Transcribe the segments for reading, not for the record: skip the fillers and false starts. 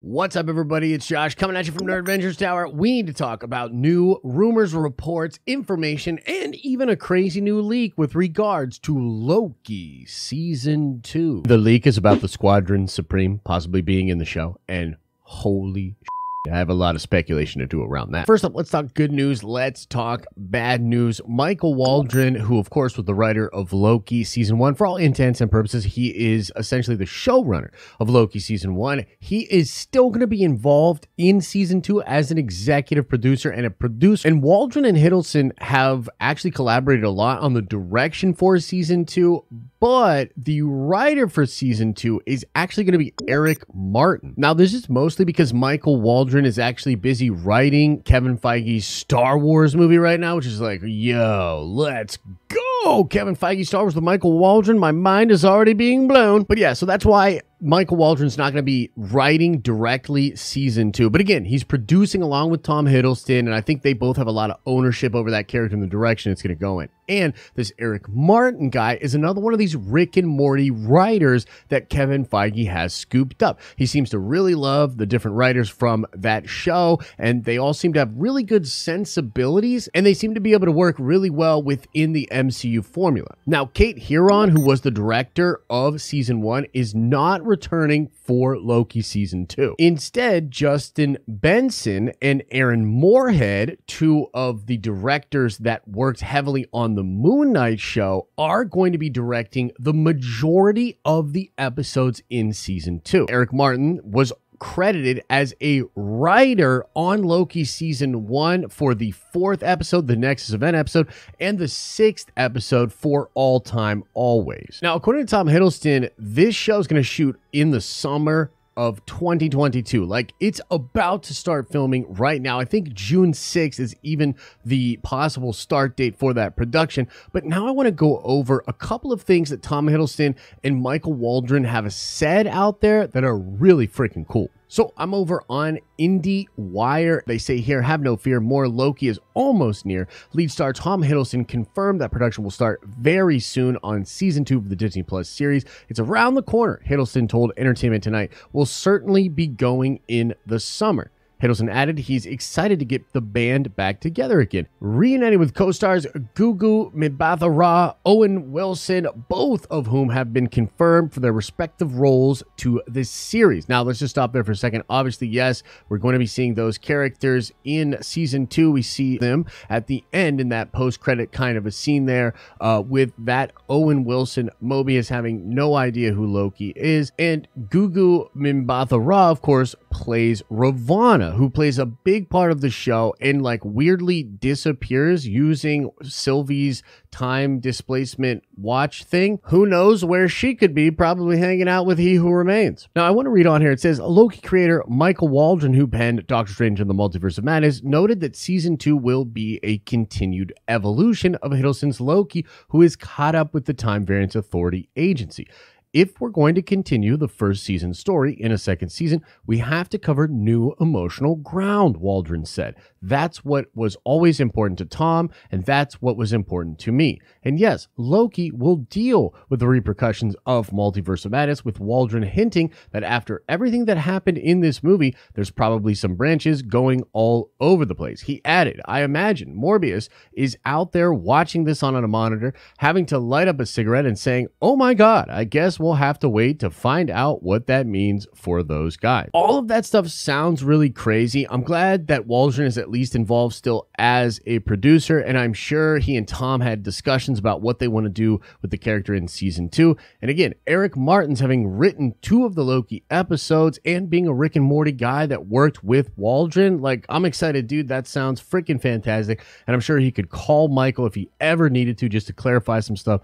What's up, everybody? It's Josh coming at you from Nerd Adventures Tower. We need to talk about new rumors, reports, information, and even a crazy new leak with regards to Loki Season 2. The leak is about the Squadron Supreme possibly being in the show, and holy shit, I have a lot of speculation to do around that. First up, let's talk good news. Let's talk bad news. Michael Waldron, who of course was the writer of Loki Season 1, for all intents and purposes, he is essentially the showrunner of Loki Season 1. He is still going to be involved in Season 2 as an executive producer and a producer. And Waldron and Hiddleston have actually collaborated a lot on the direction for Season 2, but the writer for Season 2 is actually going to be Eric Martin. Now, this is mostly because Michael Waldron is actually busy writing Kevin Feige's Star Wars movie right now, which is like, yo, let's go! Kevin Feige Star Wars with Michael Waldron. My mind is already being blown. But yeah, so that's why Michael Waldron's not going to be writing directly Season 2. But again, he's producing along with Tom Hiddleston, and I think they both have a lot of ownership over that character and the direction it's going to go in. And this Eric Martin guy is another one of these Rick and Morty writers that Kevin Feige has scooped up. He seems to really love the different writers from that show, and they all seem to have really good sensibilities, and they seem to be able to work really well within the MCU formula. Now, Kate Herron, who was the director of Season 1, is not returning for Loki Season 2. Instead, Justin Benson and Aaron Moorhead, two of the directors that worked heavily on the Moon Knight show, are going to be directing the majority of the episodes in Season 2. Eric Martin was credited as a writer on Loki Season 1 for the 4th episode, the Nexus Event episode, and the 6th episode for All Time Always. Now, according to Tom Hiddleston, this show is going to shoot in the summer of 2022. Like, it's about to start filming right now. I think June 6th is even the possible start date for that production. But now I want to go over a couple of things that Tom Hiddleston and Michael Waldron have said out there that are really freaking cool. So I'm over on IndieWire. They say here, have no fear, more Loki is almost near. Lead star Tom Hiddleston confirmed that production will start very soon on Season 2 of the Disney Plus series. It's around the corner, Hiddleston told Entertainment Tonight. Will certainly be going in the summer. Hiddleston added he's excited to get the band back together again. Reunited with co-stars Gugu Mbatha-Raw, Owen Wilson, both of whom have been confirmed for their respective roles to this series. Now, let's just stop there for a second. Obviously, yes, we're going to be seeing those characters in Season 2. We see them at the end in that post-credit kind of a scene there with that Owen Wilson. Mobius having no idea who Loki is. And Gugu Mbatha-Raw, of course, plays Ravonna, who plays a big part of the show and like weirdly disappears using Sylvie's time displacement watch thing. Who knows where she could be, probably hanging out with He Who Remains. Now, I want to read on here. It says, Loki creator Michael Waldron, who penned Doctor Strange and the Multiverse of Madness, noted that Season 2 will be a continued evolution of Hiddleston's Loki, who is caught up with the Time Variance Authority agency. If we're going to continue the first season story in a second season, we have to cover new emotional ground, Waldron said. That's what was always important to Tom, and that's what was important to me. And yes, Loki will deal with the repercussions of Multiverse of Madness, with Waldron hinting that after everything that happened in this movie, there's probably some branches going all over the place. He added, I imagine Morbius is out there watching this on a monitor, having to light up a cigarette and saying, oh my God, I guess we'll have to wait to find out what that means for those guys. All of that stuff sounds really crazy. I'm glad that Waldron is at least involved still as a producer, and I'm sure he and Tom had discussions about what they want to do with the character in Season 2. And again, Eric Martin's having written 2 of the Loki episodes and being a Rick and Morty guy that worked with Waldron. Like, I'm excited, dude. That sounds freaking fantastic. And I'm sure he could call Michael if he ever needed to, just to clarify some stuff,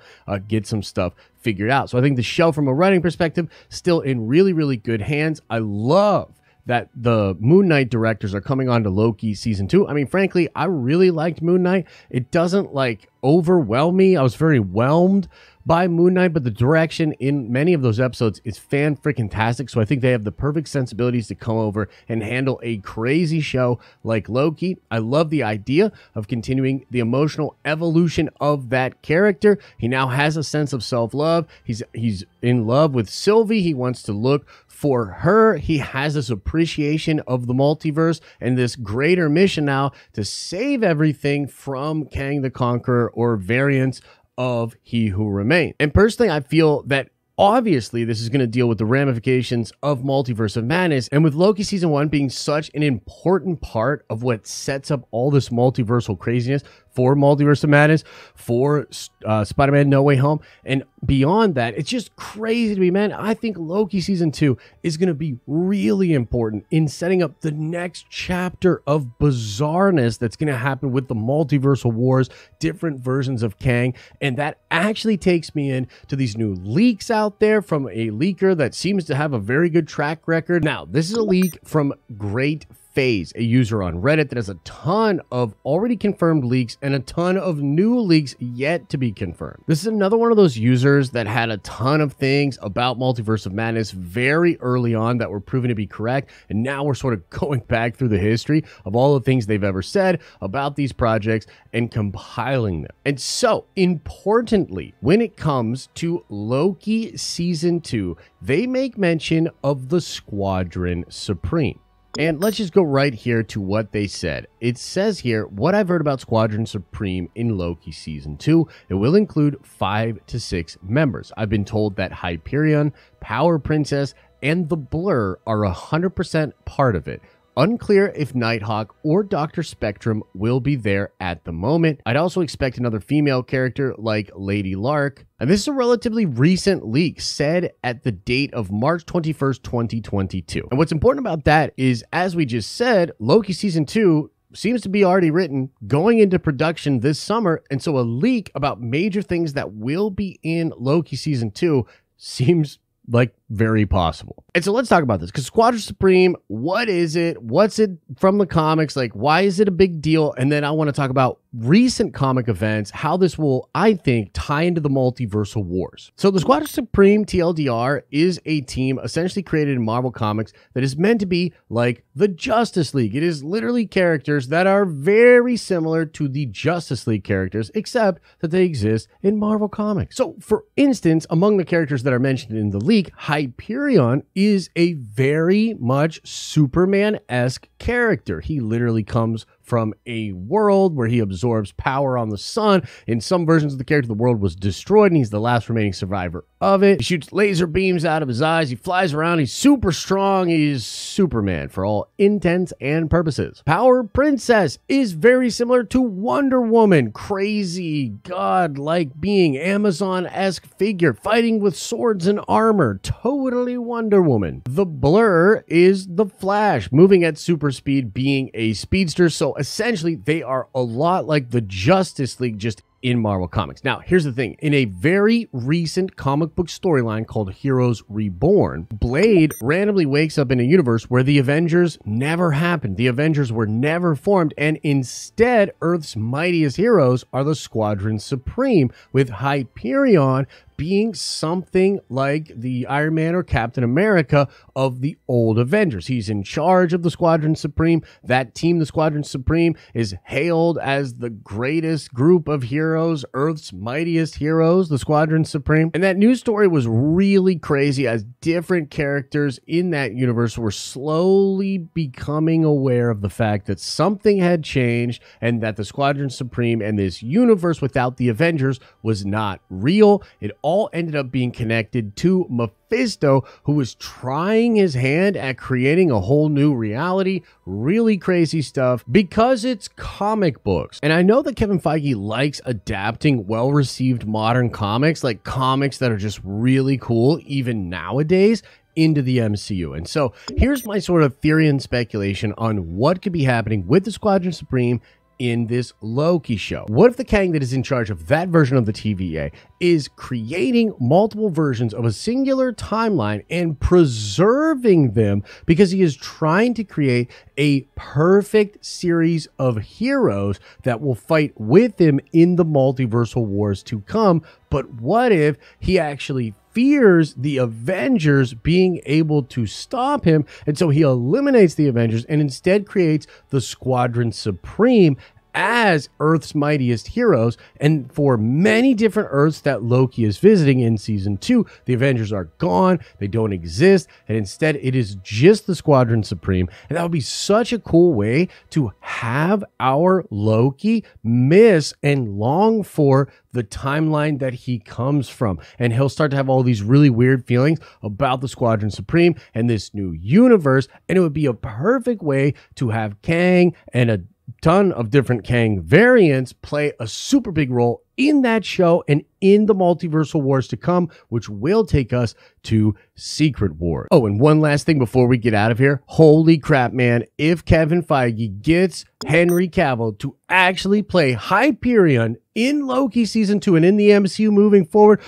get some stuff figured out. So I think the show, from a writing perspective, still in really, really good hands. I love that the Moon Knight directors are coming on to Loki Season 2. I mean, frankly, I really liked Moon Knight. It doesn't like overwhelm me. I was very whelmed by Moon Knight, but the direction in many of those episodes is fan-freaking-tastic, so I think they have the perfect sensibilities to come over and handle a crazy show like Loki. I love the idea of continuing the emotional evolution of that character. He now has a sense of self-love. He's in love with Sylvie. He wants to look for her, he has this appreciation of the multiverse and this greater mission now to save everything from Kang the Conqueror or variants of He Who Remains. And personally, I feel that obviously, this is going to deal with the ramifications of Multiverse of Madness, and with Loki Season 1 being such an important part of what sets up all this multiversal craziness for Multiverse of Madness, for Spider-Man No Way Home, and beyond that, it's just crazy to me, man. I think Loki Season 2 is going to be really important in setting up the next chapter of bizarreness that's going to happen with the multiversal wars, different versions of Kang, and that actually takes me in to these new leaks out there from a leaker that seems to have a very good track record. Now, this is a leak from Great Phase, a user on Reddit that has a ton of already confirmed leaks and a ton of new leaks yet to be confirmed. This is another one of those users that had a ton of things about Multiverse of Madness very early on that were proven to be correct, and now we're sort of going back through the history of all the things they've ever said about these projects and compiling them. And so, importantly, when it comes to Loki Season 2, they make mention of the Squadron Supreme. And let's just go right here to what they said. It says here, what I've heard about Squadron Supreme in Loki Season 2, it will include 5 to 6 members. I've been told that Hyperion, Power Princess, and the Blur are 100% part of it. Unclear if Nighthawk or Dr. Spectrum will be there at the moment. I'd also expect another female character like Lady Lark. And this is a relatively recent leak said at the date of March 21st, 2022. And what's important about that is, as we just said, Loki Season 2 seems to be already written, going into production this summer. And so a leak about major things that will be in Loki Season 2 seems like very possible. And so let's talk about this, because Squadron Supreme, what is it? What's it from the comics? Like, why is it a big deal? And then I want to talk about recent comic events, how this will, I think, tie into the multiversal wars. So the Squadron Supreme, TLDR, is a team essentially created in Marvel Comics that is meant to be like the Justice League. It is literally characters that are very similar to the Justice League characters, except that they exist in Marvel Comics. So, for instance, among the characters that are mentioned in the leak, Hyperion is a very much Superman-esque character. He literally comes from a world where he absorbs power on the sun. In some versions of the character, the world was destroyed, and he's the last remaining survivor of it. He shoots laser beams out of his eyes. He flies around. He's super strong. He's Superman for all intents and purposes. Power Princess is very similar to Wonder Woman. Crazy, godlike being, Amazon-esque figure, fighting with swords and armor. Totally Wonder Woman. The Blur is the Flash, moving at super speed, being a speedster. So essentially, they are a lot like the Justice League, just in Marvel Comics. Now, here's the thing. In a very recent comic book storyline called Heroes Reborn, Blade randomly wakes up in a universe where the Avengers never happened. The Avengers were never formed, and instead, Earth's mightiest heroes are the Squadron Supreme, with Hyperion being something like the Iron Man or Captain America of the old Avengers. He's in charge of the Squadron Supreme. That team, the Squadron Supreme, is hailed as the greatest group of heroes, Earth's mightiest heroes, the Squadron Supreme. And that news story was really crazy, as different characters in that universe were slowly becoming aware of the fact that something had changed and that the Squadron Supreme and this universe without the Avengers was not real. It all ended up being connected to Mephisto, who was trying his hand at creating a whole new reality. Really crazy stuff, because it's comic books. And I know that Kevin Feige likes adapting well-received modern comics, like comics that are just really cool, even nowadays, into the MCU. And so here's my sort of theory and speculation on what could be happening with the Squadron Supreme in this Loki show. What if the Kang that is in charge of that version of the TVA is creating multiple versions of a singular timeline and preserving them because he is trying to create a perfect series of heroes that will fight with him in the multiversal wars to come? But what if he actually fears the Avengers being able to stop him, and so he eliminates the Avengers and instead creates the Squadron Supreme as Earth's mightiest heroes. And for many different Earths that Loki is visiting in season 2, the Avengers are gone, they don't exist, and instead it is just the Squadron Supreme. And that would be such a cool way to have our Loki miss and long for the timeline that he comes from. And he'll start to have all these really weird feelings about the Squadron Supreme and this new universe. And it would be a perfect way to have Kang and a ton of different Kang variants play a super big role in that show and in the multiversal wars to come, which will take us to Secret Wars. Oh, and one last thing before we get out of here. Holy crap, man. If Kevin Feige gets Henry Cavill to actually play Hyperion in Loki season 2 and in the MCU moving forward,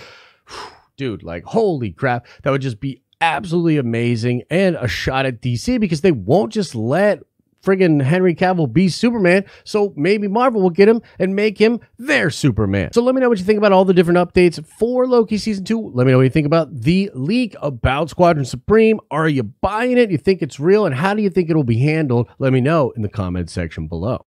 dude, like, holy crap. That would just be absolutely amazing and a shot at DC, because they won't just let friggin' Henry Cavill be Superman, so maybe Marvel will get him and make him their Superman. So let me know what you think about all the different updates for Loki Season 2. Let me know what you think about the leak about Squadron Supreme. Are you buying it? You think it's real? And how do you think it'll be handled? Let me know in the comments section below.